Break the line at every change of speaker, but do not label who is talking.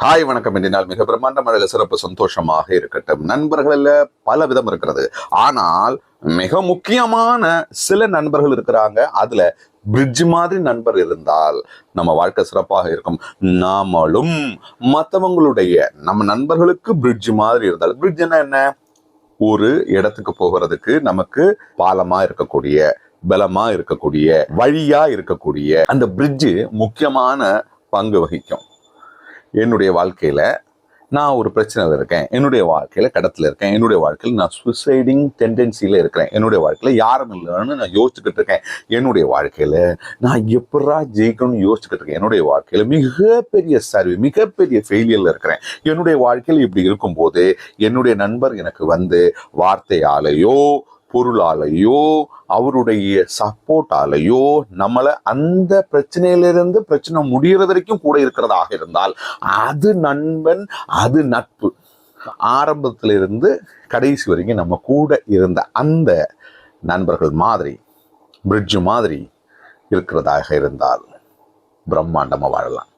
Hi வணக்கம். இன்றைய நாள் மிக பிரம்மாண்டமாக சிறப்பு சந்தோஷமாக இருக்கட்டும். நண்பர்கள்ல பல விதம் இருக்கிறது. ஆனால் மிக முக்கியமான சில நண்பர்கள் இருக்கிறாங்க. அதுல பிரிட்ஜ் மாதிரி நண்பர் இருந்தால் நம்ம வாழ்க்கை சிறப்பாக இருக்கும். நாமளும் மற்றவங்களுடைய நம்ம நண்பர்களுக்கு பிரிட்ஜ் மாதிரி இருந்தால், பிரிட்ஜ்னா என்ன? ஒரு இடத்துக்கு போகிறதுக்கு நமக்கு பாலமா இருக்கக்கூடிய, பலமா இருக்கக்கூடிய, வழியா இருக்கக்கூடிய அந்த பிரிட்ஜ் முக்கியமான பங்கு வகிக்கும். என்னுடைய வாழ்க்கையில நான் ஒரு பிரச்சனையில் இருக்கேன், என்னுடைய வாழ்க்கையில கடத்துல இருக்கேன், என்னுடைய வாழ்க்கையில் நான் சூசைடிங் டெண்டன்சியில இருக்கிறேன், என்னுடைய வாழ்க்கையில யாரும் இல்லைன்னு நான் யோசிச்சுக்கிட்டு இருக்கேன், என்னுடைய வாழ்க்கையில நான் எப்படா ஜெயிக்கணும்னு யோசிச்சுக்கிட்டு இருக்கேன், என்னுடைய வாழ்க்கையில மிகப்பெரிய சரிவு, மிகப்பெரிய ஃபெயிலியர்ல இருக்கிறேன். என்னுடைய வாழ்க்கையில் இப்படி இருக்கும்போது என்னுடைய நண்பர் எனக்கு வந்து வார்த்தையாலேயோ பொருளாலேயோ அவருடைய சப்போர்ட்டாலேயோ நம்மளை அந்த பிரச்சனையிலிருந்து பிரச்சனை முடிகிற வரைக்கும் கூட இருக்கிறதாக இருந்தால் அது நண்பன், அது நட்பு. ஆரம்பத்திலிருந்து கடைசி வரைக்கும் நம்ம கூட இருந்த அந்த நண்பர்கள் மாதிரி, பிரிட்ஜ் மாதிரி இருக்கிறதாக இருந்தால் பிரம்மாண்டமா வாழலாம்.